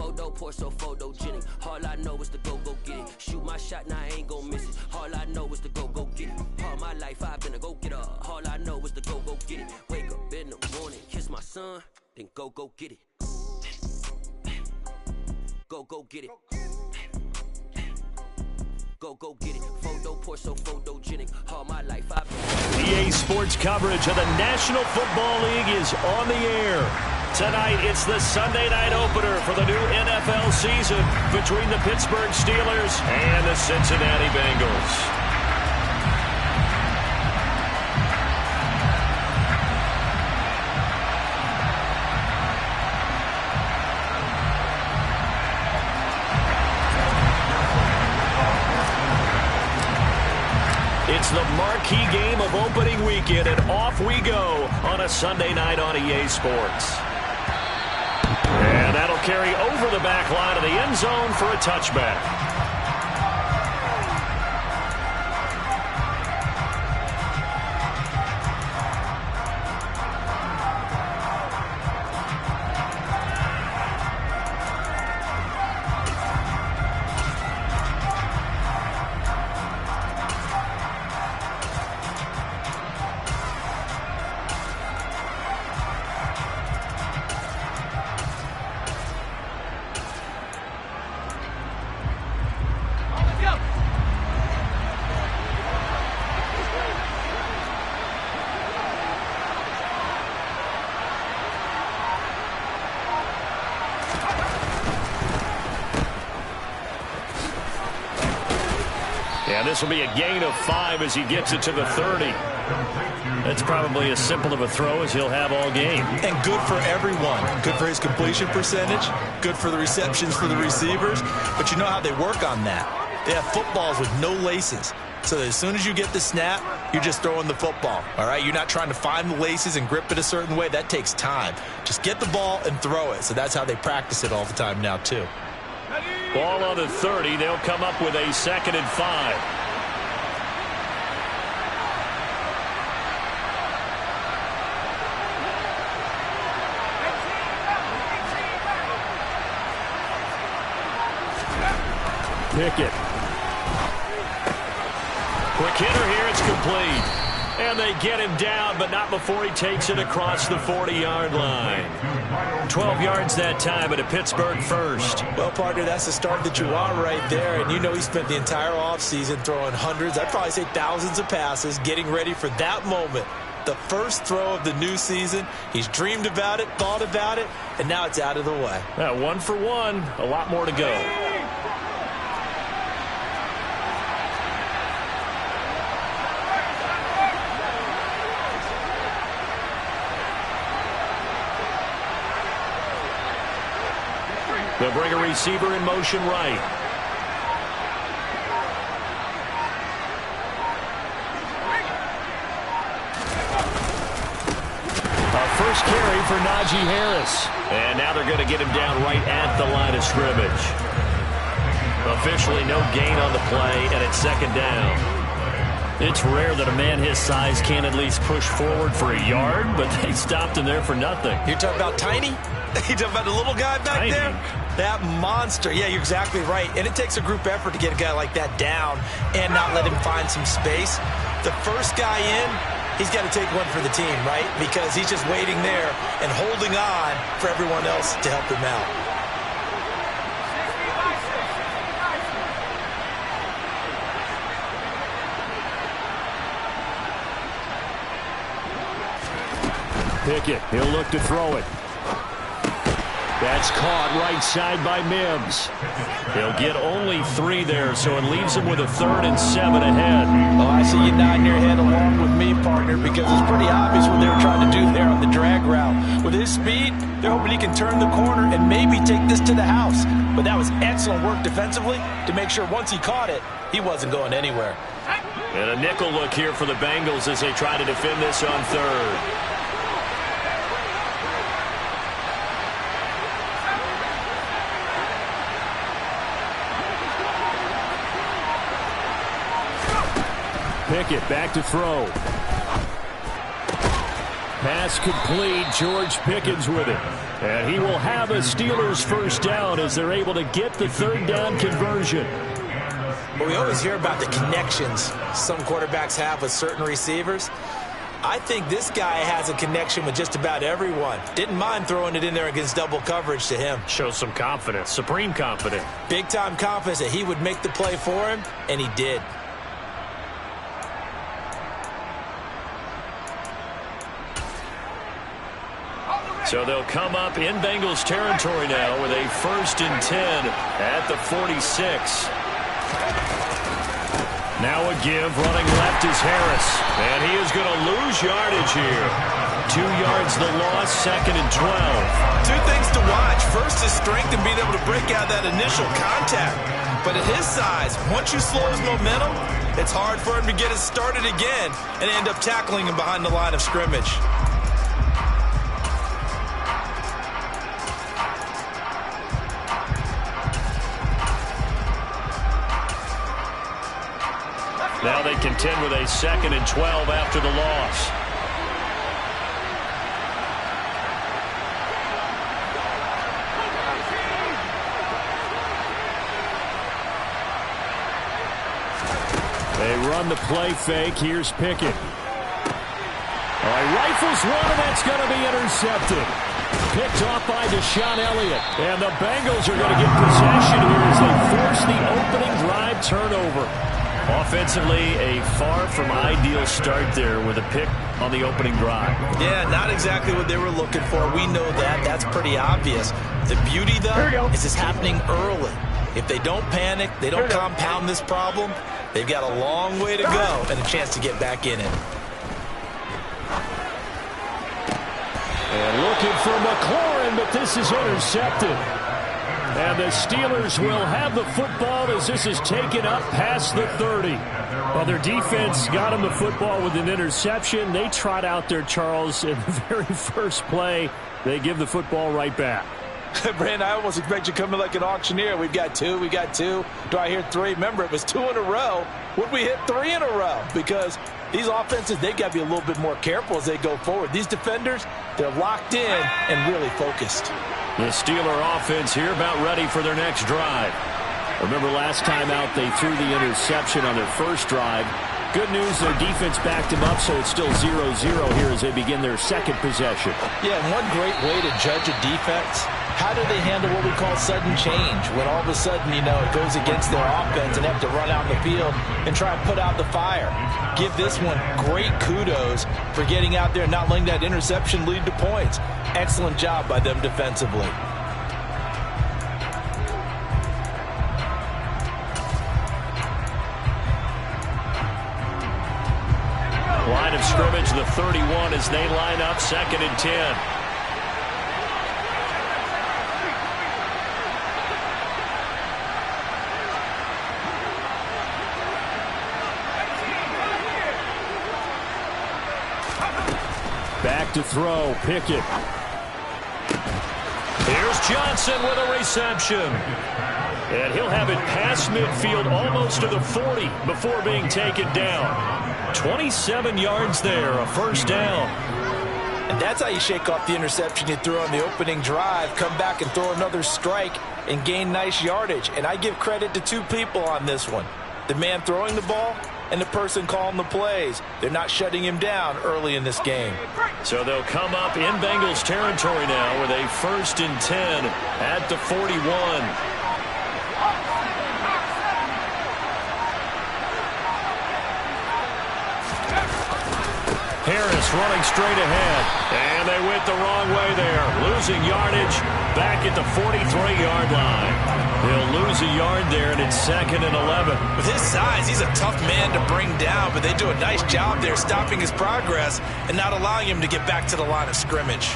Photo poor, so photogenic. All I know is to go get it. Shoot my shot, now I ain't gon' miss it. All I know is to go get it. All my life I've been a go-getter. All I know is to go get it. Wake up in the morning, kiss my son, then go get it. Go get it. Go get it. Photo poor, so photogenic. All my life I've been. EA Sports coverage of the National Football League is on the air. Tonight, it's the Sunday night opener for the new NFL season between the Pittsburgh Steelers and the Cincinnati Bengals. It's the marquee game of opening weekend, and off we go on a Sunday night on EA Sports. And that'll carry over the back line of the end zone for a touchback. And this will be a gain of 5 as he gets it to the 30. That's probably as simple of a throw as he'll have all game. And good for everyone. Good for his completion percentage. Good for the receptions for the receivers. But you know how they work on that. They have footballs with no laces. So as soon as you get the snap, you're just throwing the football. All right? You're not trying to find the laces and grip it a certain way. That takes time. Just get the ball and throw it. So that's how they practice it all the time now, too. Ball on the 30. They'll come up with a 2nd and 5. Pickett. Quick hitter here. It's complete. And they get him down, but not before he takes it across the 40-yard line. 12 yards that time, but a Pittsburgh first. Well, partner, that's the start that you want right there. And you know he spent the entire offseason throwing hundreds, I'd probably say thousands of passes, getting ready for that moment. The first throw of the new season. He's dreamed about it, thought about it, and now it's out of the way. 1 for 1. A lot more to go. They'll bring a receiver in motion right. A first carry for Najee Harris. And now they're going to get him down right at the line of scrimmage. Officially no gain on the play, and it's 2nd down. It's rare that a man his size can't at least push forward for a yard, but they stopped him there for nothing. You're talking about tiny? You're talking about the little guy back Tiny. there? That monster. Yeah, you're exactly right. And it takes a group effort to get a guy like that down and not let him find some space. The first guy in, he's got to take one for the team, right? Because he's just waiting there and holding on for everyone else to help him out. Pickett, he'll look to throw it. That's caught right side by Mims. He'll get only 3 there, so it leaves him with a 3rd and 7 ahead. Oh, I see you nodding your head along with me, partner, because it's pretty obvious what they were trying to do there on the drag route. With his speed, they're hoping he can turn the corner and maybe take this to the house. But that was excellent work defensively to make sure once he caught it, he wasn't going anywhere. And a nickel look here for the Bengals as they try to defend this on 3rd. Pickett back to throw. Pass complete. George Pickens with it. And he will have a Steelers first down as they're able to get the third down conversion. Well, we always hear about the connections some quarterbacks have with certain receivers. I think this guy has a connection with just about everyone. Didn't mind throwing it in there against double coverage to him. Shows some confidence, supreme confidence. Big-time confidence that he would make the play for him, and he did. So they'll come up in Bengals territory now with a 1st and 10 at the 46. Now a give, running left is Harris. And he is going to lose yardage here. 2 yards the loss, 2nd and 12. Two things to watch. First, his strength and being able to break out that initial contact. But at his size, once you slow his momentum, it's hard for him to get it started again and end up tackling him behind the line of scrimmage. Now they contend with a 2nd and 12 after the loss. They run the play fake. Here's Pickett. All right, rifles one, and that's going to be intercepted. Picked off by Deshaun Elliott. And the Bengals are going to get possession here as they force the opening drive turnover. Offensively, a far from ideal start there with a pick on the opening drive. Yeah, not exactly what they were looking for. We know that. That's pretty obvious. The beauty, though, is it's happening early. If they don't panic, they don't compound this problem, they've got a long way to go and a chance to get back in it. And looking for McLaurin, but this is intercepted. And the Steelers will have the football as this is taken up past the 30. Well, their defense got them the football with an interception. They trot out there, Charles, in the very first play. They give the football right back. Brandon, I almost expect you to come in like an auctioneer. We've got two. Do I hear three? Remember, it was 2 in a row. Would we hit 3 in a row? Because these offenses, they've got to be a little bit more careful as they go forward. These defenders, they're locked in and really focused. The Steeler offense here about ready for their next drive. Remember last time out they threw the interception on their first drive. Good news, their defense backed them up, so it's still 0-0 here as they begin their second possession. Yeah, and one great way to judge a defense, how do they handle what we call sudden change? When all of a sudden, you know, it goes against their offense and they have to run out in the field and try and put out the fire. Give this one great kudos for getting out there and not letting that interception lead to points. Excellent job by them defensively. Line of scrimmage, the 31 as they line up 2nd and 10. Back to throw, Pickett. Here's Johnson with a reception. And he'll have it past midfield almost to the 40 before being taken down. 27 yards there, a first down. And that's how you shake off the interception you threw on the opening drive, come back and throw another strike and gain nice yardage. And I give credit to two people on this one. The man throwing the ball and the person calling the plays. They're not shutting him down early in this game. So they'll come up in Bengals territory now with a 1st and 10 at the 41. Harris running straight ahead. And they went the wrong way there. Losing yardage back at the 43-yard line. He'll lose a yard there, and it's 2nd and 11. With his size, he's a tough man to bring down, but they do a nice job there stopping his progress and not allowing him to get back to the line of scrimmage.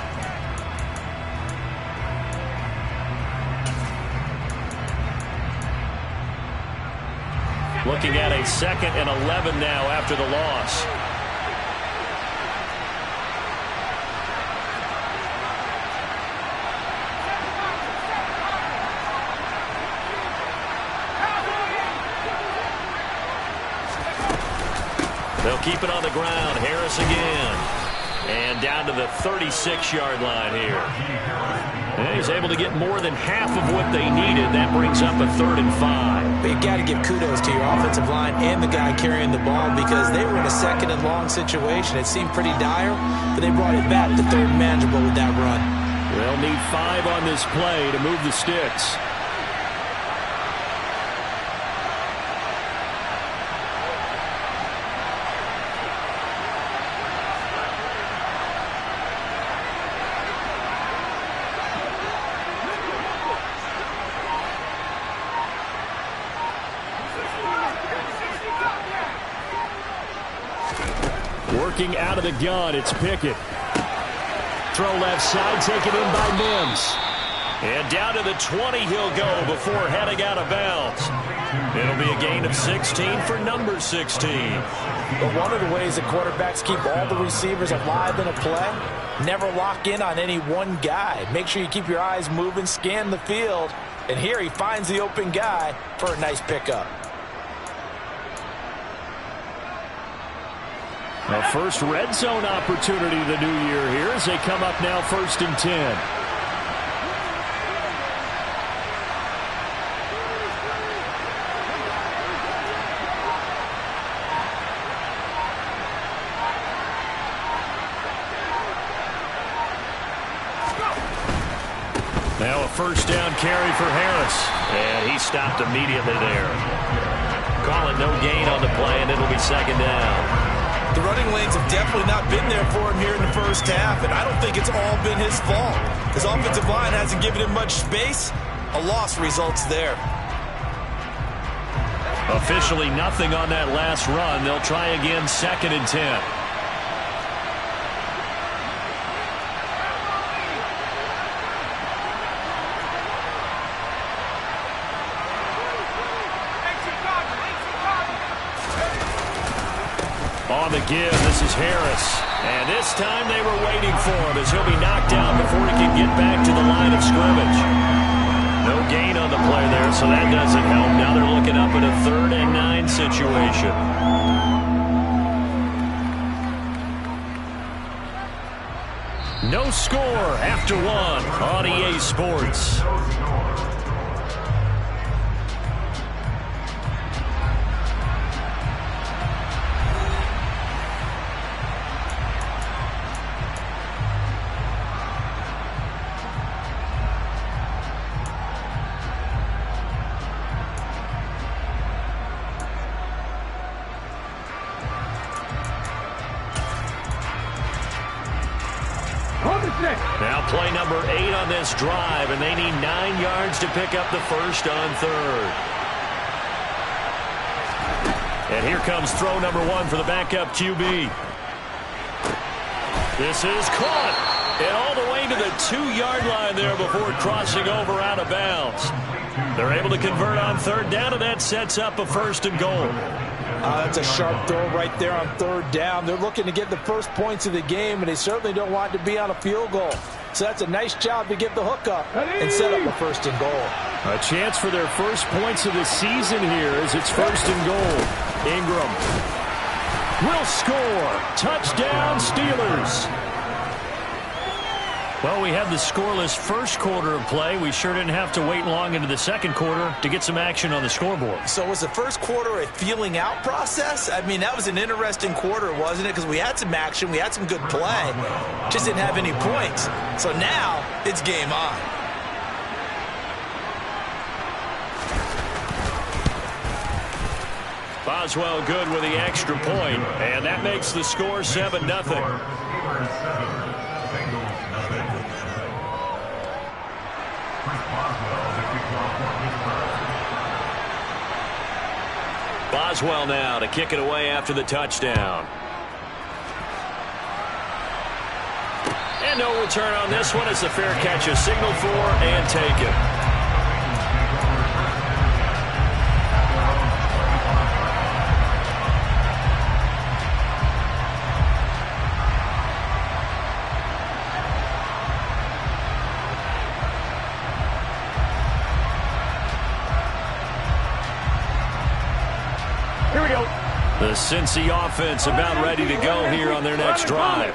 Looking at a 2nd and 11 now after the loss. They'll keep it on the ground. Harris again. And down to the 36-yard line here. And he's able to get more than half of what they needed. That brings up a 3rd and 5. But you got to give kudos to your offensive line and the guy carrying the ball because they were in a 2nd and long situation. It seemed pretty dire, but they brought it back to 3rd and manageable with that run. They'll need 5 on this play to move the sticks. Working out of the gun, it's Pickett. Throw left side, taken in by Mims. And down to the 20 he'll go before heading out of bounds. It'll be a gain of 16 for number 16. But one of the ways that quarterbacks keep all the receivers alive in a play, never lock in on any one guy. Make sure you keep your eyes moving, scan the field. And here he finds the open guy for a nice pickup. A first red zone opportunity the new year here as they come up now 1st and 10. Now a first down carry for Harris. And he stopped immediately there. Call it no gain on the play, and it'll be 2nd down. The running lanes have definitely not been there for him here in the first half, and I don't think it's all been his fault. His offensive line hasn't given him much space. A loss results there. Officially nothing on that last run. They'll try again 2nd and 10. On the give, this is Harris. And this time they were waiting for him as he'll be knocked down before he can get back to the line of scrimmage. No gain on the play there, so that doesn't help. Now they're looking up at a 3rd and 9 situation. No score after 1 on EA Sports. Now play number 8 on this drive, and they need 9 yards to pick up the first on 3rd. And here comes throw number 1 for the backup QB. This is caught. And all the way to the 2-yard line there before crossing over out of bounds. They're able to convert on 3rd down, and that sets up a 1st and goal. That's a sharp throw right there on 3rd down. They're looking to get the first points of the game, and they certainly don't want to be on a field goal. So that's a nice job to get the hook up and set up a 1st and goal. A chance for their first points of the season here as it's 1st and goal. Ingram will score. Touchdown, Steelers. Well, we had the scoreless first quarter of play. We sure didn't have to wait long into the second quarter to get some action on the scoreboard. So was the first quarter a feeling out process? I mean, that was an interesting quarter, wasn't it? Because we had some action, we had some good play, just didn't have any points. So now it's game on. Boswell good with the extra point, and that makes the score 7-0. Boswell now to kick it away after the touchdown. And no return on this one as the fair catch is signaled for and taken. Here we go. The Cincy offense about ready to go here on their next drive.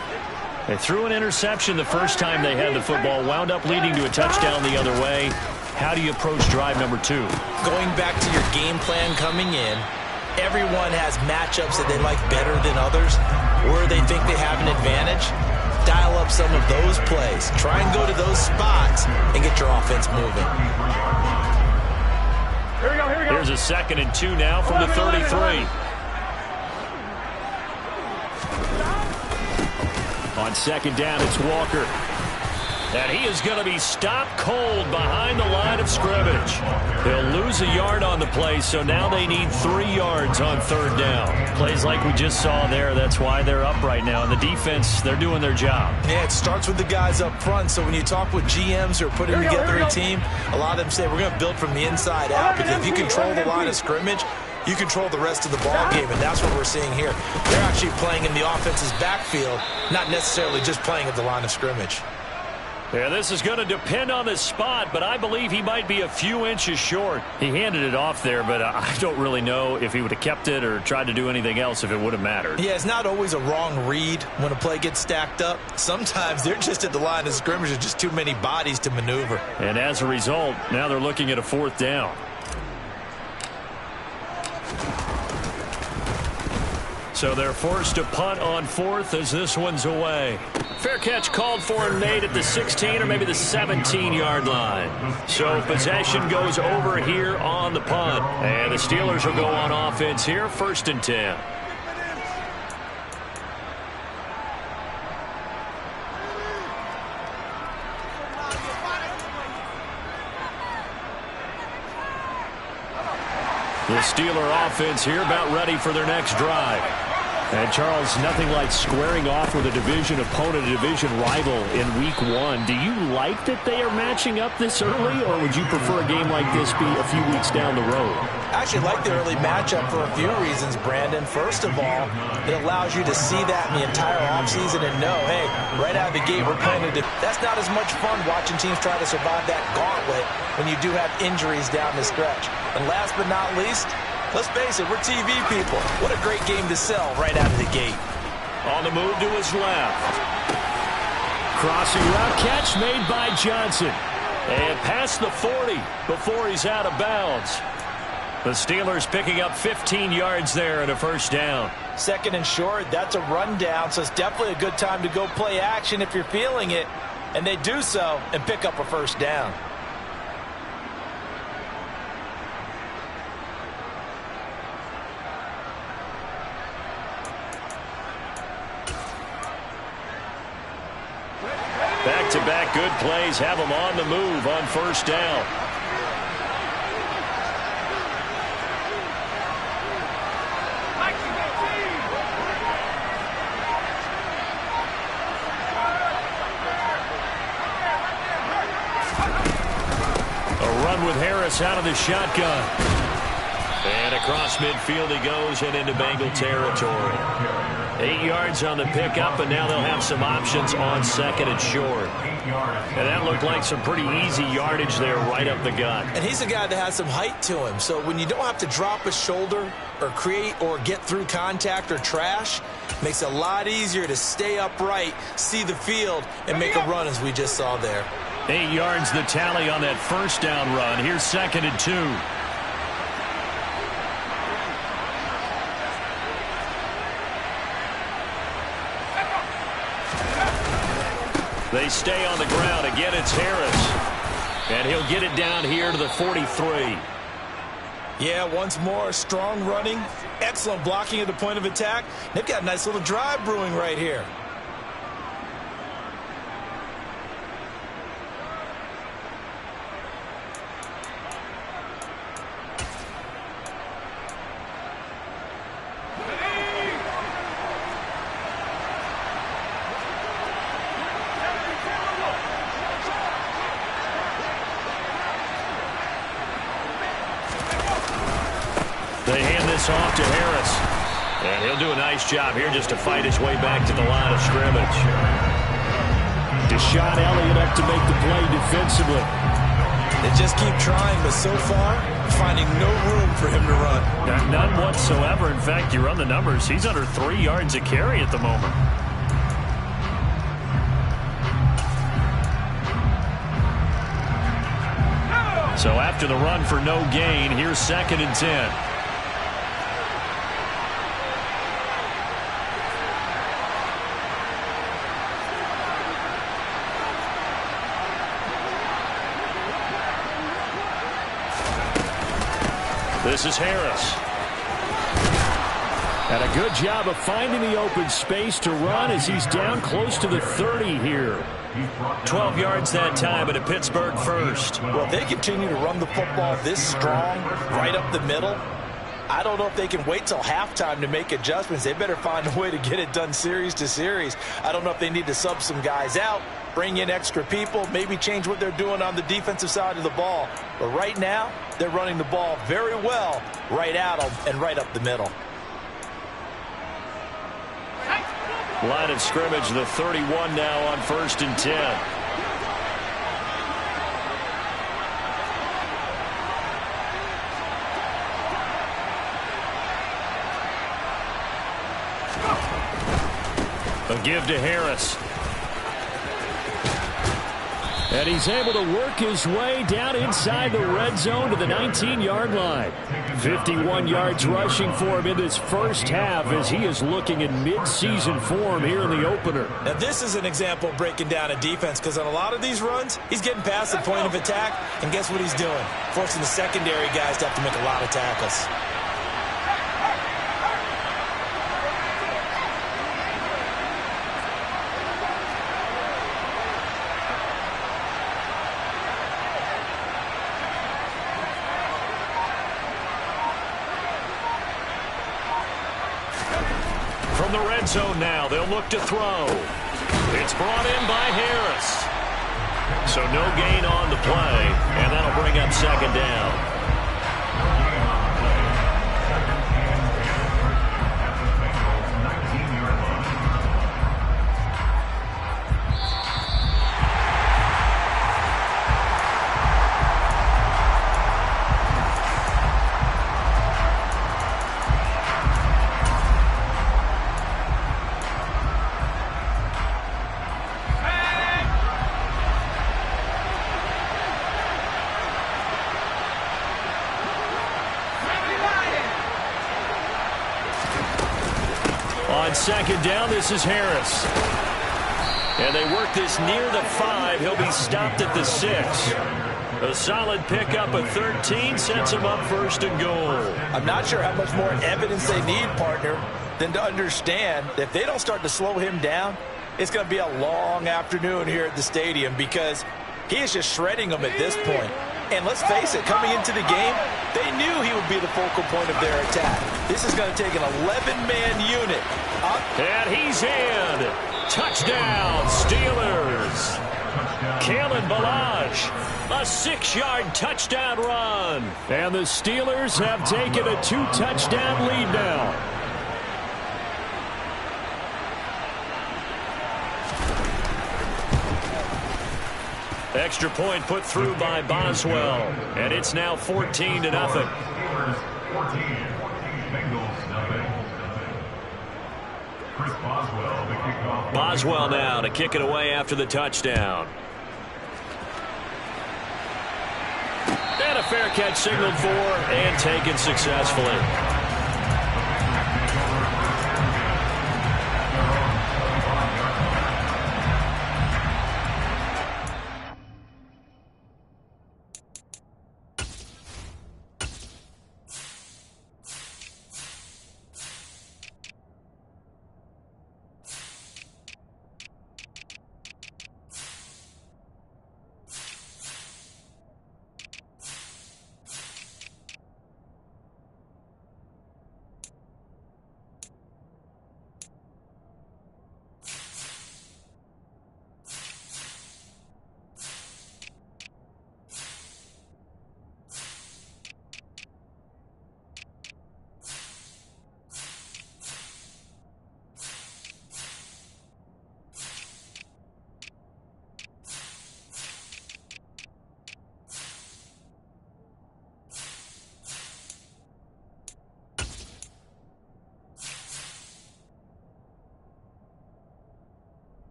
They threw an interception the first time they had the football, wound up leading to a touchdown the other way. How do you approach drive number 2? Going back to your game plan coming in, everyone has matchups that they like better than others, where they think they have an advantage. Dial up some of those plays. Try and go to those spots and get your offense moving. Here's a 2nd and 2 now from the 33. On 2nd down, it's Walker. And he is going to be stopped cold behind the line of scrimmage. He'll lose a yard on the play, so now they need 3 yards on 3rd down. Plays like we just saw there, that's why they're up right now. And the defense, they're doing their job. Yeah, it starts with the guys up front. So when you talk with GMs who are putting together a team, a lot of them say we're going to build from the inside out, because if you control the line of scrimmage, you control the rest of the ball game, and that's what we're seeing here. They're actually playing in the offense's backfield, not necessarily just playing at the line of scrimmage. Yeah, this is going to depend on the spot, but I believe he might be a few inches short. He handed it off there, but I don't really know if he would have kept it or tried to do anything else if it would have mattered. Yeah, it's not always a wrong read when a play gets stacked up. Sometimes they're just at the line of scrimmage. There's just too many bodies to maneuver. And as a result, now they're looking at a 4th down. So they're forced to punt on 4th as this one's away. Fair catch called for and made at the 16 or maybe the 17-yard line. So possession goes over here on the punt. And the Steelers will go on offense here, 1st and 10. The Steeler offense here about ready for their next drive. And, Charles, nothing like squaring off with a division opponent, a division rival in Week 1. Do you like that they are matching up this early, or would you prefer a game like this be a few weeks down the road? I actually like the early matchup for a few reasons, Brandon. First of all, it allows you to see that in the entire offseason and know, hey, right out of the gate, we're playing that's not as much fun watching teams try to survive that gauntlet when you do have injuries down the stretch. And last but not least, let's face it, we're TV people. What a great game to sell right out of the gate. On the move to his left. Crossing route catch made by Johnson. And past the 40 before he's out of bounds. The Steelers picking up 15 yards there and a 1st down. 2nd and short, that's a rundown, so it's definitely a good time to go play action if you're feeling it. And they do so and pick up a 1st down. Back-to-back good plays have them on the move on 1st down. A run with Harris out of the shotgun. And across midfield he goes and into Bengal territory. 8 yards on the pickup, and now they'll have some options on 2nd and short. And that looked like some pretty easy yardage there right up the gut. And he's a guy that has some height to him, so when you don't have to drop a shoulder or create or get through contact or trash, makes it a lot easier to stay upright, see the field, and make a run as we just saw there. 8 yards the tally on that 1st down run. Here's 2nd and 2. They stay on the ground. Again, it's Harris. And he'll get it down here to the 43. Yeah, once more, strong running, excellent blocking at the point of attack. They've got a nice little drive brewing right here. They hand this off to Harris. And he'll do a nice job here just to fight his way back to the line of scrimmage. Deshaun Elliott up to make the play defensively. They just keep trying, but so far, finding no room for him to run. None whatsoever. In fact, you run the numbers. He's under 3 yards a carry at the moment. So after the run for no gain, here's 2nd and 10. This is Harris. And a good job of finding the open space to run as he's down close to the 30 here. 12 yards that time, and a Pittsburgh first. Well, if they continue to run the football this strong, right up the middle, I don't know if they can wait till halftime to make adjustments. They better find a way to get it done series to series. I don't know if they need to sub some guys out, bring in extra people, maybe change what they're doing on the defensive side of the ball. But right now, they're running the ball very well right at them and right up the middle. Line of scrimmage, the 31 now on 1st and 10. A give to Harris. And he's able to work his way down inside the red zone to the 19-yard line. 51 yards rushing for him in this first half as he is looking in mid-season form here in the opener. Now, this is an example of breaking down a defense because on a lot of these runs, he's getting past the point of attack, and guess what he's doing? Forcing the secondary guys to have to make a lot of tackles. From the red zone now, they'll look to throw. It's brought in by Harris. So no gain on the play, and that'll bring up 2nd down. On 2nd down, this is Harris. And they work this near the 5. He'll be stopped at the 6. A solid pickup of 13 sets him up 1st and goal. I'm not sure how much more evidence they need, partner, than to understand that if they don't start to slow him down, it's going to be a long afternoon here at the stadium because he is just shredding them at this point. And let's face it, coming into the game, they knew he would be the focal point of their attack. This is going to take an 11-man unit. And he's in. Touchdown, Steelers. Kalen Ballage, a 6-yard touchdown run. And the Steelers have taken a 2-touchdown lead now. Extra point put through by Boswell. And it's now 14-0. Boswell now to kick it away after the touchdown. And a fair catch signaled for and taken successfully.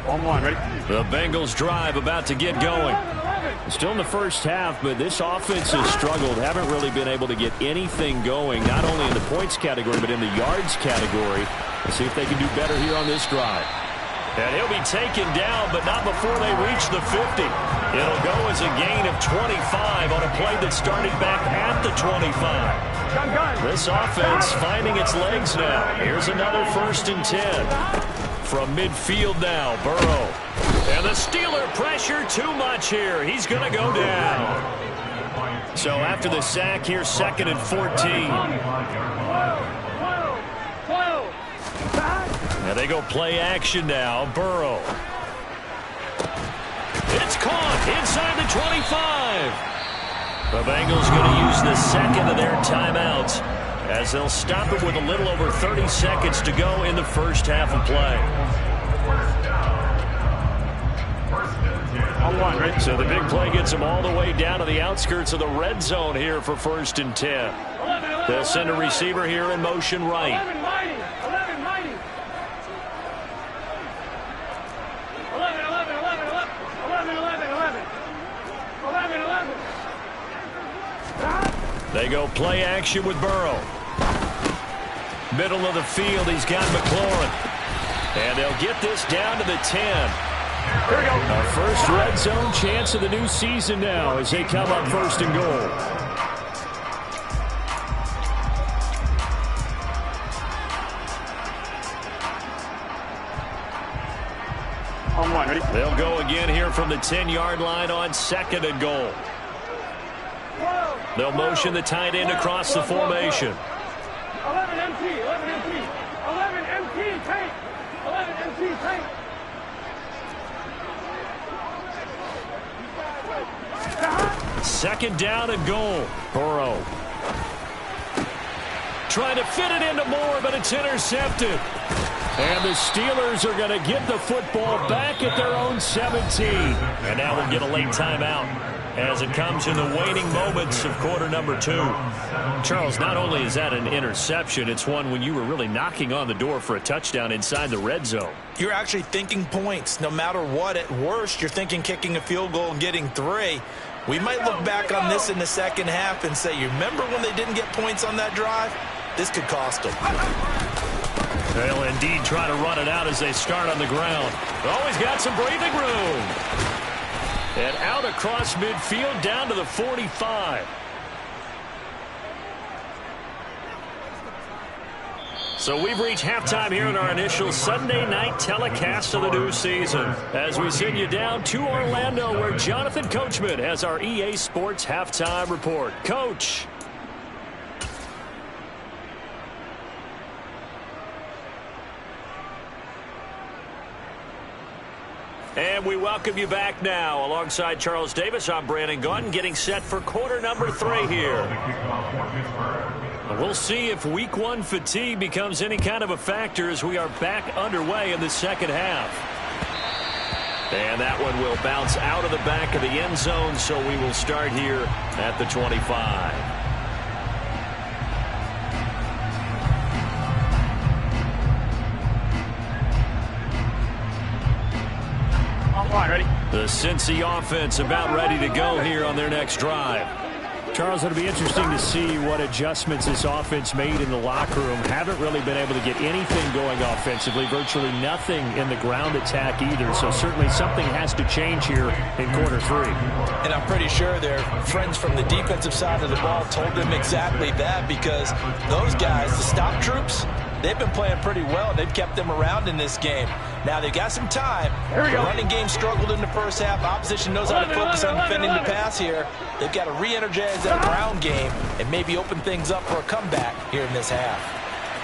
The Bengals drive about to get going. Still in the first half, but this offense has struggled. Haven't really been able to get anything going, not only in the points category, but in the yards category. Let's see if they can do better here on this drive. And he'll be taken down, but not before they reach the 50. It'll go as a gain of 25 on a play that started back at the 25. This offense finding its legs now. Here's another 1st and 10. From midfield now, Burrow. And the Steeler pressure too much here. He's going to go down. So after the sack, here's 2nd and 14. And they go play action now. Burrow. It's caught inside the 25. The Bengals going to use the 2nd of their timeouts as they'll stop it with a little over 30 seconds to go in the first half of play. So the big play gets them all the way down to the outskirts of the red zone here for 1st and 10. They'll send a receiver here in motion right. They go play action with Burrow. Middle of the field, he's got McLaurin. And they'll get this down to the 10. Here we go. Our first red zone chance of the new season now as they come up 1st and goal. They'll go again here from the 10-yard line on 2nd and goal. They'll motion the tight end across the formation. 11 MT, 11 MT, 11 MT, tank, 11 MT, tank. Second down and goal. Burrow. Trying to fit it into Moore, but it's intercepted. And the Steelers are going to get the football back at their own 17. And now we'll get a late timeout as it comes in the waning moments of quarter number 2. Charles, not only is that an interception, it's one when you were really knocking on the door for a touchdown inside the red zone. You're actually thinking points. No matter what, at worst, you're thinking kicking a field goal and getting 3. We might look back on this in the second half and say, you remember when they didn't get points on that drive? This could cost them. They'll indeed try to run it out as they start on the ground. Always got some breathing room. And out across midfield down to the 45. So we've reached halftime here in our initial Sunday night telecast of the new season as we send you down to Orlando where Jonathan Coachman has our EA Sports halftime report. Coach. And we welcome you back now. Alongside Charles Davis, I'm Brandon Gaudin, getting set for quarter number 3 here. We'll see if week 1 fatigue becomes any kind of a factor as we are back underway in the second half. And that one will bounce out of the back of the end zone, so we will start here at the 25. Ready? The Cincy offense about ready to go here on their next drive. Charles, it'll be interesting to see what adjustments this offense made in the locker room. Haven't really been able to get anything going offensively. Virtually nothing in the ground attack either. So certainly something has to change here in quarter 3. And I'm pretty sure their friends from the defensive side of the ball told them exactly that, because those guys, the stop troops, they've been playing pretty well. They've kept them around in this game. Now they've got some time. The running game struggled in the first half. Opposition knows how to focus on defending the pass here. They've got to re-energize that ground game and maybe open things up for a comeback here in this half.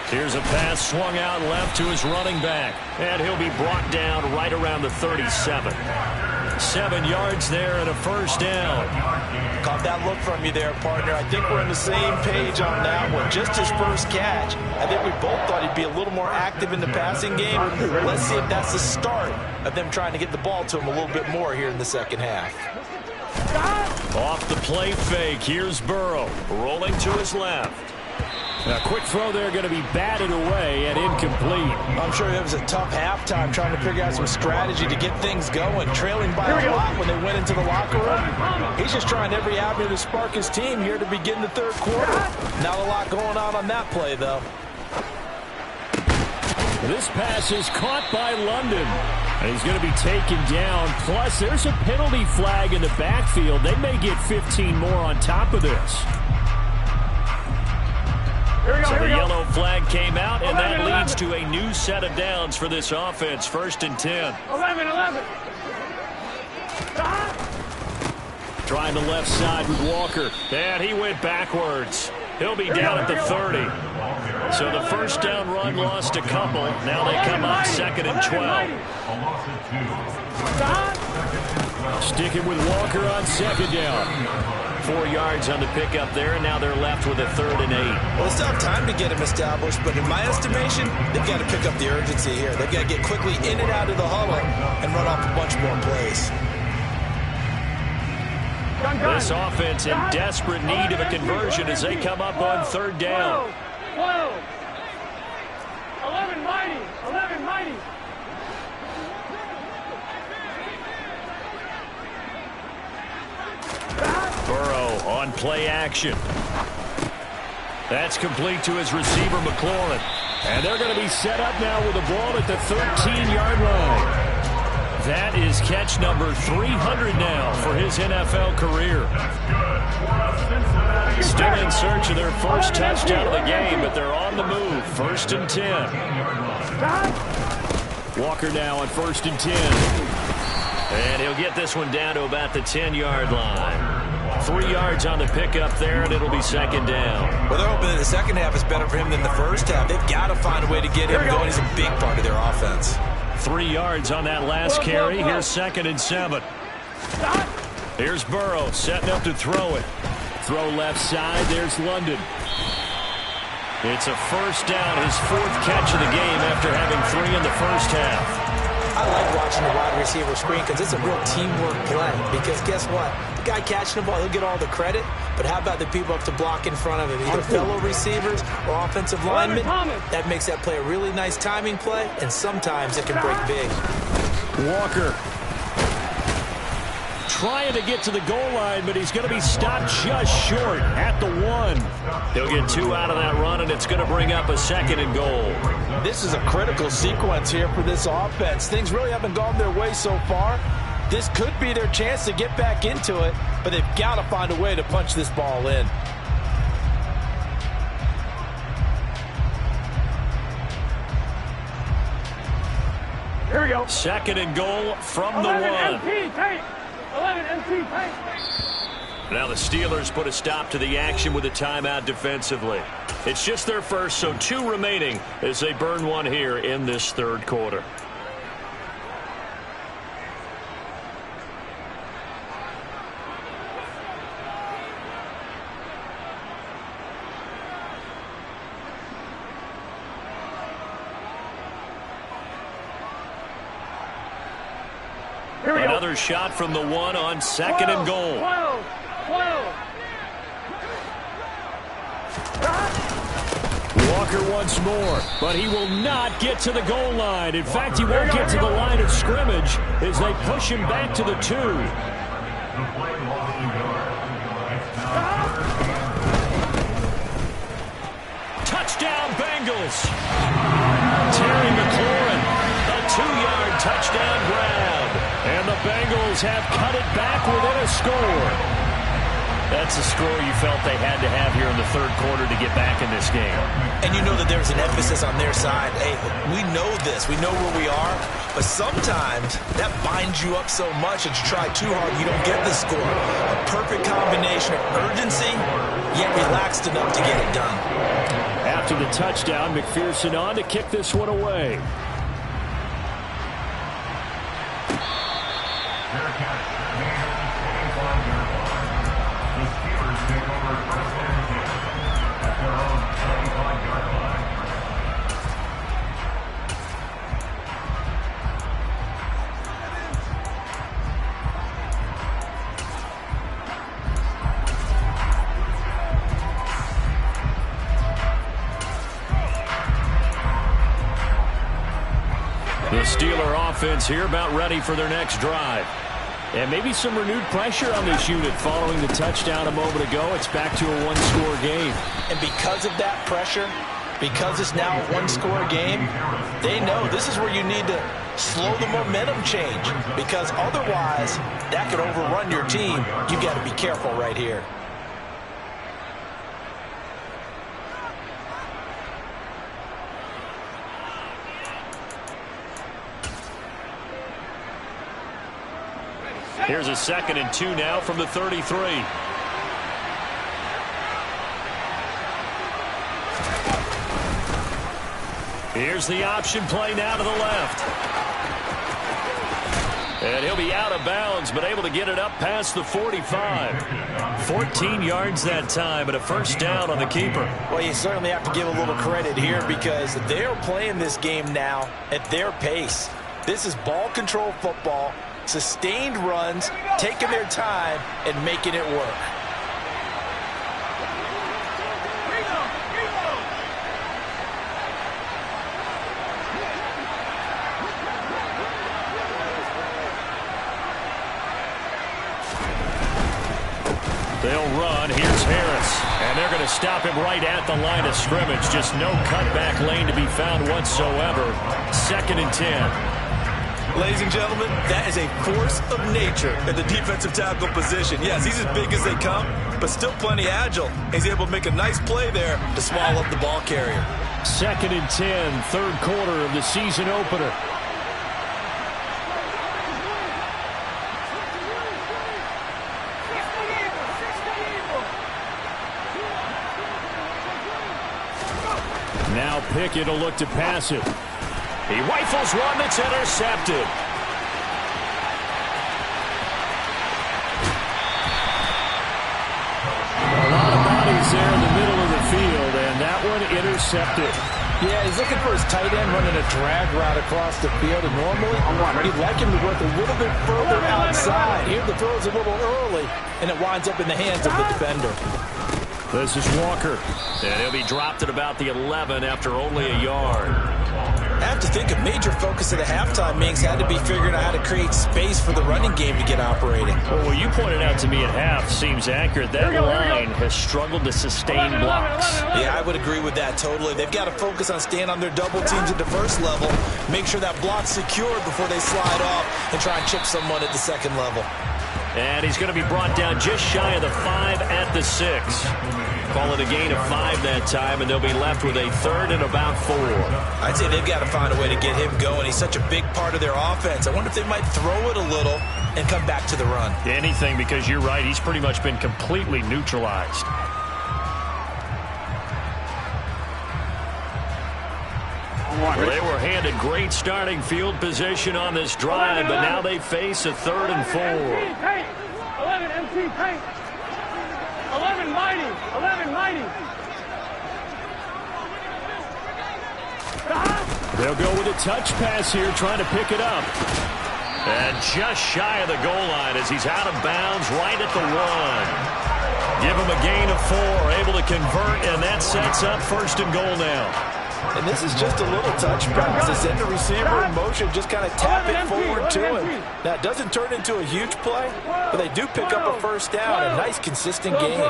Here's a pass swung out left to his running back. And he'll be brought down right around the 37. 7 yards there and a first down. Caught that look from you there, partner. I think we're on the same page on that one. Just his first catch. I think we both thought he'd be a little more active in the passing game. Let's see if that's the start of them trying to get the ball to him a little bit more here in the second half. Off the play fake, here's Burrow. Rolling to his left. A quick throw there going to be batted away and incomplete. I'm sure it was a tough halftime trying to figure out some strategy to get things going, trailing by a lot when they went into the locker room. He's just trying every avenue to spark his team here to begin the third quarter. Not a lot going on that play, though. This pass is caught by London. And he's going to be taken down. Plus, there's a penalty flag in the backfield. They may get 15 more on top of this. So the yellow flag came out, and that leads to a new set of downs for this offense. 1st and 10. 11. Trying the left side with Walker. And he went backwards. He'll be down at the 30. So the first down run lost a couple. Now they come up 2nd and 12. Sticking with Walker on 2nd down. 4 yards on the pickup there, and now they're left with a 3rd and 8. Well, they still have time to get him established, but in my estimation, they've got to pick up the urgency here. They've got to get quickly in and out of the huddle and run off a bunch more plays. This offense in desperate need of a conversion as they come up on 3rd down. 12. 11 mighty. Burrow on play action. That's complete to his receiver, McLaurin. And they're going to be set up now with the ball at the 13-yard line. That is catch number 300 now for his NFL career. Still in search of their first touchdown of the game, but they're on the move. 1st and 10. Walker now on 1st and 10. And he'll get this one down to about the 10-yard line. 3 yards on the pickup there, and it'll be 2nd down. Well, they're hoping that the second half is better for him than the first half. They've got to find a way to get him going. He's a big part of their offense. 3 yards on that last carry. Here's 2nd and 7. Here's Burrow setting up to throw it. Throw left side. There's London. It's a first down, his 4th catch of the game after having 3 in the first half. I like watching the wide receiver screen because it's a real teamwork play. Because guess what? The guy catching the ball, he'll get all the credit. But how about the people up to block in front of him? Either fellow receivers or offensive linemen. That makes that play a really nice timing play, and sometimes it can break big. Walker trying to get to the goal line, but he's going to be stopped just short at the 1. He'll get 2 out of that run, and it's going to bring up a 2nd and goal. This is a critical sequence here for this offense. Things really haven't gone their way so far. This could be their chance to get back into it, but they've got to find a way to punch this ball in. Here we go. 2nd and goal from the 1. 11 MT tank. Now the Steelers put a stop to the action with a timeout defensively. It's just their first, so 2 remaining as they burn 1 here in this 3rd quarter. Another shot from the 1 on 2nd and goal. 12. Walker once more, but he will not get to the goal line. In fact, he won't get to the line of scrimmage as they push him back to the 2. Touchdown, Bengals. Terry McLaurin, a 2-yard touchdown grab. And the Bengals have cut it back within a score. That's a score you felt they had to have here in the 3rd quarter to get back in this game. And you know that there's an emphasis on their side. Hey, we know this. We know where we are. But sometimes that binds you up so much that you try too hard, you don't get the score. A perfect combination of urgency, yet relaxed enough to get it done. After the touchdown, McPherson on to kick this one away. Steeler offense here about ready for their next drive. And maybe some renewed pressure on this unit following the touchdown a moment ago. It's back to a one-score game. And because of that pressure, because it's now a one-score game, they know this is where you need to slow the momentum change, because otherwise that could overrun your team. You got to be careful right here. Here's a 2nd and 2 now from the 33. Here's the option play now to the left. And he'll be out of bounds, but able to get it up past the 45. 14 yards that time, and a first down on the keeper. Well, you certainly have to give a little credit here, because they're playing this game now at their pace. This is ball control football, sustained runs, taking their time and making it work. They'll run. Here's Harris. And they're going to stop him right at the line of scrimmage. Just no cutback lane to be found whatsoever. 2nd and 10. Ladies and gentlemen, that is a force of nature at the defensive tackle position. Yes, he's as big as they come, but still plenty agile. He's able to make a nice play there to swallow up the ball carrier. 2nd and 10, third quarter of the season opener. Now Pickett will look to pass it. He rifles one that's intercepted. A lot of bodies there in the middle of the field, and that one intercepted. Yeah, he's looking for his tight end running a drag route across the field, and normally you'd like him to work a little bit further outside. Here the throw is a little early, and it winds up in the hands of the defender. This is Walker, and he'll be dropped at about the 11 after only a yard. I have to think a major focus of the halftime meetings had to be figuring out how to create space for the running game to get operating. Well, what you pointed out to me at half seems accurate. That line has struggled to sustain blocks. Yeah, I would agree with that totally. They've got to focus on staying on their double teams at the first level, make sure that block's secured before they slide off and try and chip someone at the second level. And he's going to be brought down just shy of the 5 at the 6. Call it a gain of 5 that time, and they'll be left with a 3rd and about 4. I'd say they've got to find a way to get him going. He's such a big part of their offense. I wonder if they might throw it a little and come back to the run. Anything, because you're right. He's pretty much been completely neutralized. Well, they were handed great starting field position on this drive, but now they face a 3rd and 4. 11 empty paint. 11 mighty. 11 mighty. They'll go with a touch pass here, trying to pick it up. And just shy of the goal line as he's out of bounds right at the 1. Give him a gain of 4, able to convert, and that sets up 1st and goal now. And this is just a little touch pass. They send the receiver in motion, just kind of tap it forward to him. Now, it doesn't turn into a huge play, but they do pick up a first down. A nice, consistent game.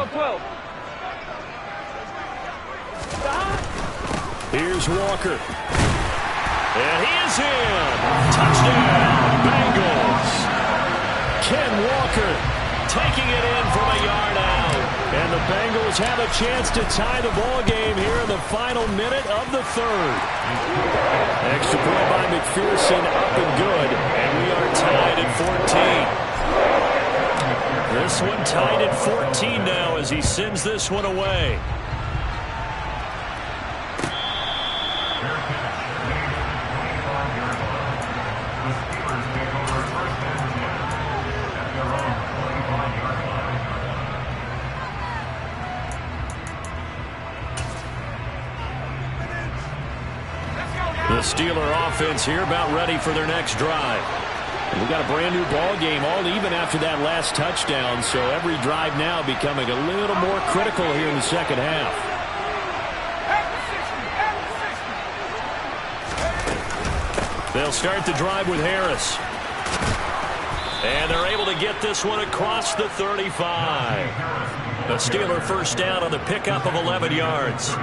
Here's Walker. And he is in. Touchdown, Bengals. Ken Walker taking it in from a yard out. And the Bengals have a chance to tie the ball game here in the final minute of the 3rd. Extra point by McPherson, up and good. And we are tied at 14. This one tied at 14 now as he sends this one away. The Steeler offense here about ready for their next drive. And we've got a brand new ball game, all even after that last touchdown, so every drive now becoming a little more critical here in the second half. They'll start the drive with Harris. And they're able to get this one across the 35. A Steeler first down on the pickup of 11 yards.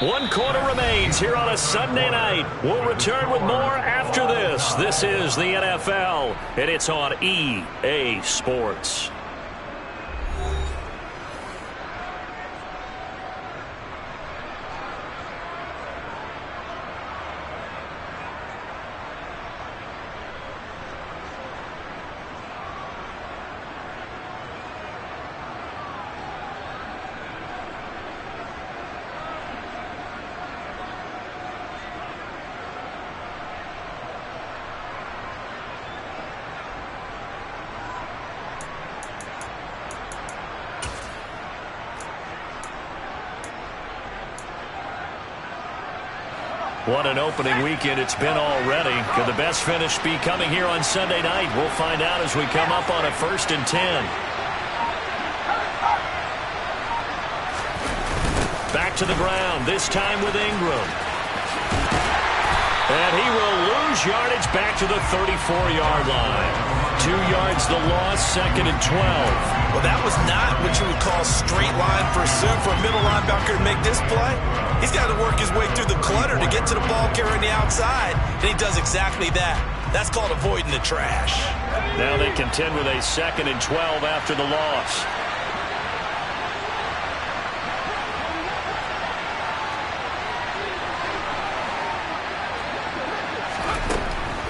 One quarter remains here on a Sunday night. We'll return with more after this. This is the NFL, and it's on EA Sports. What an opening weekend it's been already. Could the best finish be coming here on Sunday night? We'll find out as we come up on a 1st and 10. Back to the ground, this time with Ingram. And he will lose yardage back to the 34-yard line. 2 yards the loss, 2nd and 12. Well, that was not what you would call straight line pursuit for a middle linebacker to make this play. He's got to work his way through the clutter to get to the ball carrier on the outside, and he does exactly that. That's called avoiding the trash. Now they contend with a 2nd and 12 after the loss.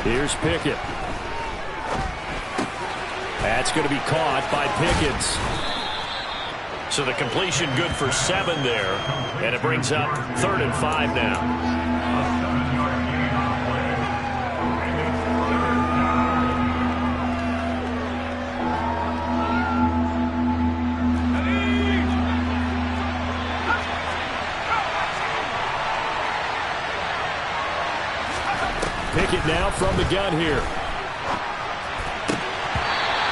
Here's Pickett. That's going to be caught by Pickens. So the completion good for 7 there. And it brings up 3rd and 5 now. Pickett now from the gun here.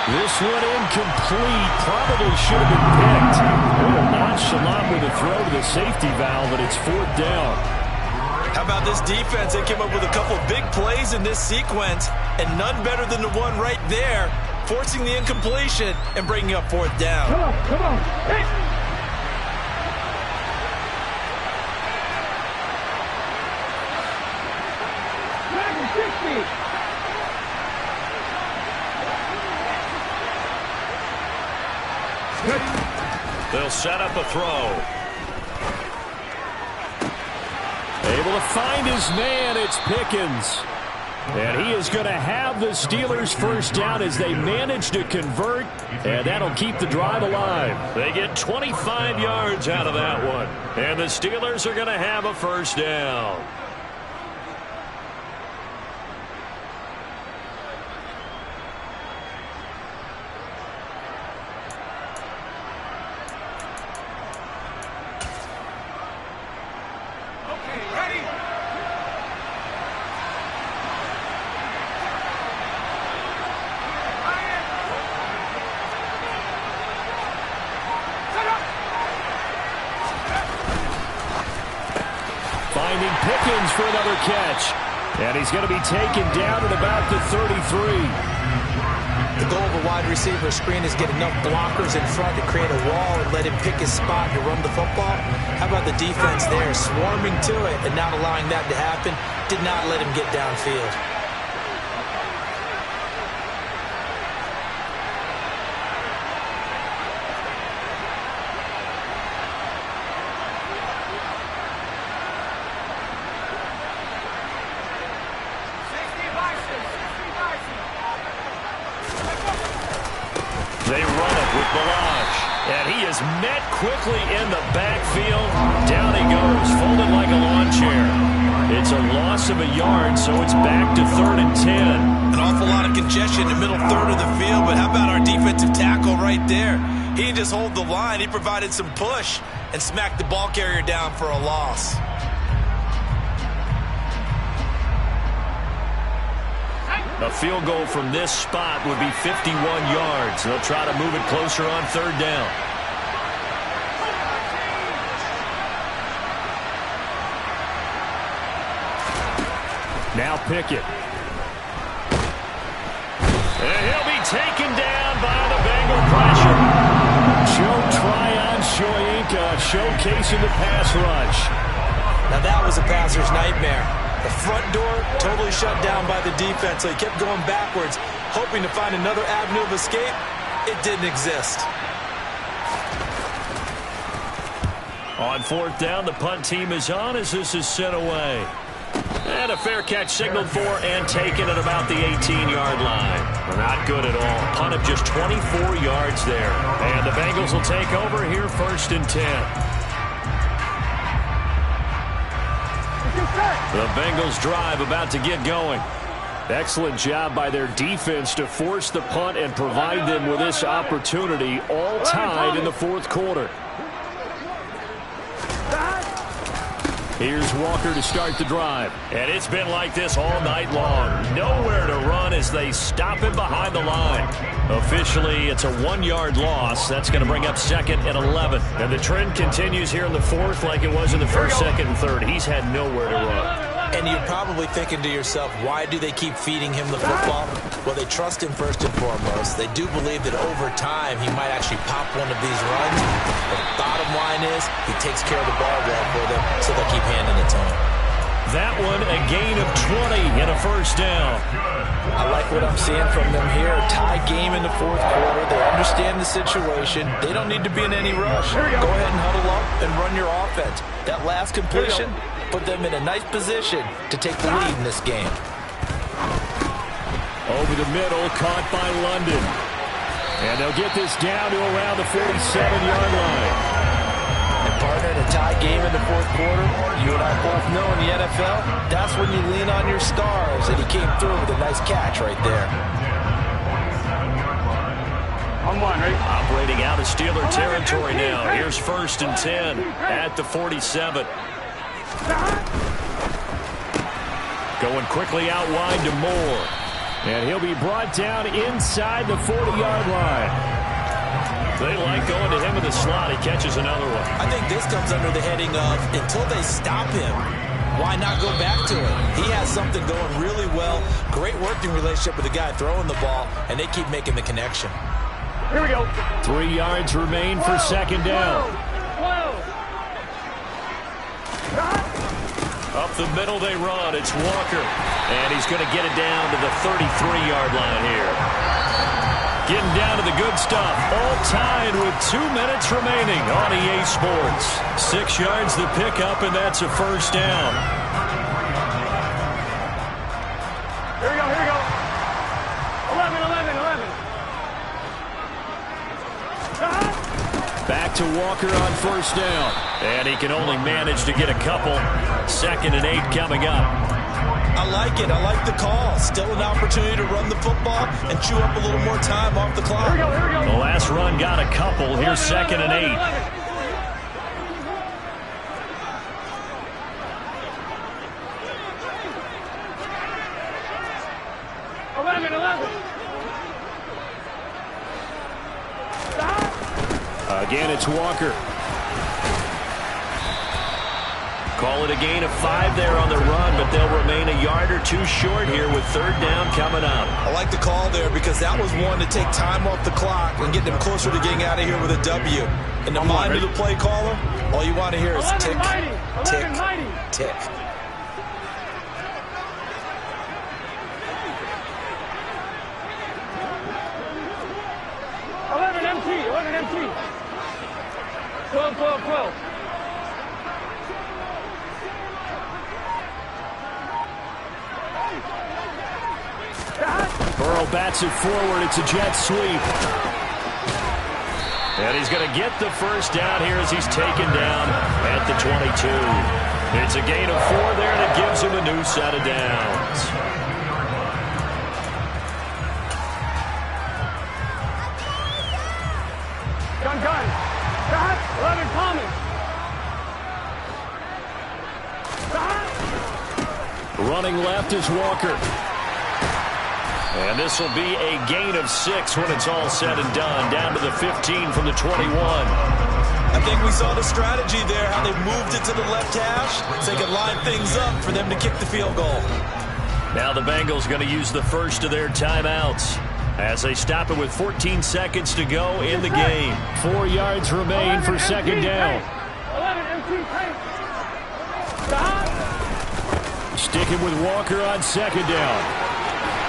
This one incomplete. Probably should have been picked. A little nonchalant with a throw to the safety valve, but it's 4th down. How about this defense? They came up with a couple big plays in this sequence, and none better than the one right there, forcing the incompletion and bringing up 4th down. Come on. Hey. They'll set up a throw. Able to find his man. It's Pickens. And he is going to have the Steelers first down as they manage to convert. And that'll keep the drive alive. They get 25 yards out of that one. And the Steelers are going to have a first down. Finding Pickens for another catch. And he's going to be taken down at about the 33. The goal of a wide receiver screen is get enough blockers in front to create a wall and let him pick his spot to run the football. How about the defense there, swarming to it and not allowing that to happen? Did not let him get downfield. They run it with Balaj. And he is met quickly in the backfield. Down he goes, folded like a lawn chair. It's a loss of a yard, so it's back to 3rd and 10. An awful lot of congestion in the middle third of the field, but how about our defensive tackle right there? He didn't just hold the line. He provided some push and smacked the ball carrier down for a loss. A field goal from this spot would be 51 yards. They'll try to move it closer on third down. Now Pickett. And he'll be taken down by the Bengal pressure. Joe Tryon-Shoyinka showcasing the pass rush. Now that was a passer's nightmare. The front door totally shut down by the defense, so he kept going backwards, hoping to find another avenue of escape. It didn't exist. On fourth down, the punt team is on as this is sent away. And a fair catch signaled for and taken at about the 18-yard line. Not good at all. Punt of just 24 yards there. And the Bengals will take over here first and 10. The Bengals drive about to get going. Excellent job by their defense to force the punt and provide them with this opportunity, all tied in the fourth quarter. Here's Walker to start the drive. And it's been like this all night long. Nowhere to run as they stop him behind the line. Officially, it's a 1-yard loss. That's going to bring up second and 11. And the trend continues here in the fourth like it was in the first, second, and third. He's had nowhere to run. And you're probably thinking to yourself, why do they keep feeding him the football? Well, they trust him first and foremost. They do believe that over time he might actually pop one of these runs. But the bottom line is he takes care of the ball well for them, so they'll keep handing it to him. That one, a gain of 20 and a first down. I like what I'm seeing from them here. Tie game in the fourth quarter. They understand the situation. They don't need to be in any rush. Go ahead and huddle up and run your offense. That last completion put them in a nice position to take the lead in this game. Over the middle, caught by London. And they'll get this down to around the 47-yard line. And partner, in a tie game in the fourth quarter, you and I both know in the NFL, that's when you lean on your stars. And he came through with a nice catch right there. On one, right? Operating out of Steeler territory now. Here's first and 10 at the 47. Going quickly out wide to Moore. And he'll be brought down inside the 40-yard line. They like going to him in the slot. He catches another one. I think this comes under the heading of, until they stop him, why not go back to it? He has something going really well. Great working relationship with the guy throwing the ball, and they keep making the connection. Here we go. 3 yards remain for second down. Up the middle they run. It's Walker. And he's going to get it down to the 33-yard line here. Getting down to the good stuff. All tied with 2 minutes remaining on EA Sports. 6 yards the pickup, and that's a first down. Here we go, here we go. 11. Back to Walker on first down. And he can only manage to get a couple. Second and 8 coming up. I like it. I like the call. Still an opportunity to run the football and chew up a little more time off the clock. Here we go, here we go. The last run got a couple. Here's second and 8. 11. Again, it's Walker. Call it a gain of 5 there on the run, but they'll remain a yard or 2 short here with third down coming up. I like the call there because that was one to take time off the clock and get them closer to getting out of here with a W. In the mind of the play caller, all you want to hear is tick, tick, tick. empty. 12. Burrow bats it forward. It's a jet sweep. And he's going to get the first down here as he's taken down at the 22. It's a gain of 4 there, and it gives him a new set of downs. Gun. 11 Thomas. Running left is Walker. And this will be a gain of 6 when it's all said and done. Down to the 15 from the 21. I think we saw the strategy there, how they moved it to the left hash so they could line things up for them to kick the field goal. Now the Bengals going to use the first of their timeouts as they stop it with 14 seconds to go in the game. 4 yards remain for second down. 11 MT tank. Stop. Sticking with Walker on second down.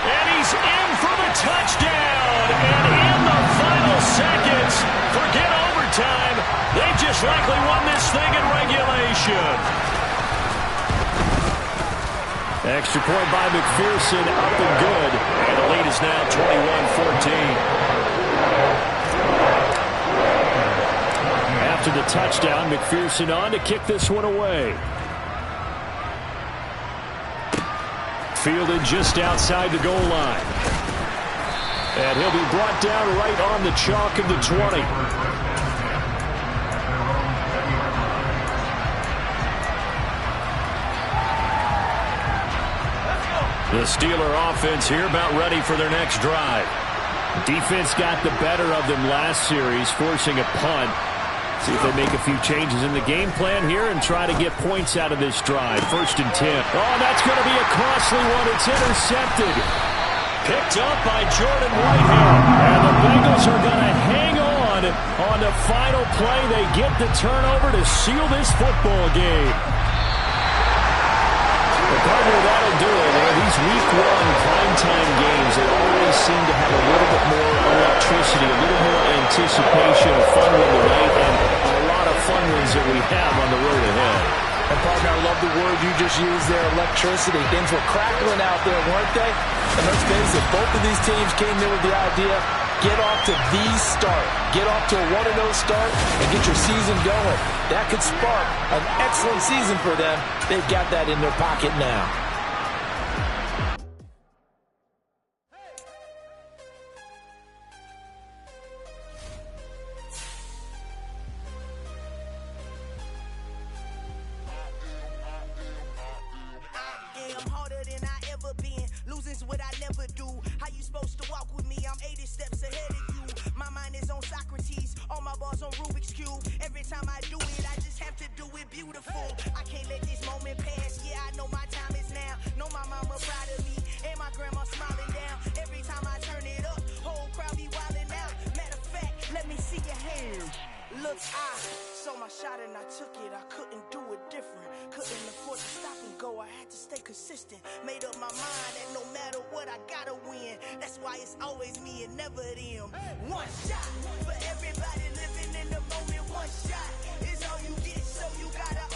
And he's in for the touchdown. And in the final seconds, forget overtime. They just likely won this thing in regulation. Extra point by McPherson, up and good. And the lead is now 21-14. After the touchdown, McPherson on to kick this one away. Fielded just outside the goal line. And he'll be brought down right on the chalk of the 20. The Steeler offense here about ready for their next drive. Defense got the better of them last series, forcing a punt. See if they make a few changes in the game plan here and try to get points out of this drive. 1st and 10. Oh, that's going to be a costly one. It's intercepted. Picked up by Jordan Whitehead. And the Bengals are going to hang on the final play. They get the turnover to seal this football game. Partner, that'll do it. These week 1 primetime games, they always seem to have a little bit more electricity, a little more anticipation, a fun one tonight, and a lot of fun ones that we have on the road ahead. And partner, I love the word you just used there, electricity. Things were crackling out there, weren't they? And let's face it, both of these teams came in with the idea, get off to the start. Get off to a 1-0 start and get your season going. That could spark an excellent season for them. They've got that in their pocket now. Made up my mind that no matter what, I gotta win. That's why it's always me and never them. One shot for everybody living in the moment. One shot is all you get, so you gotta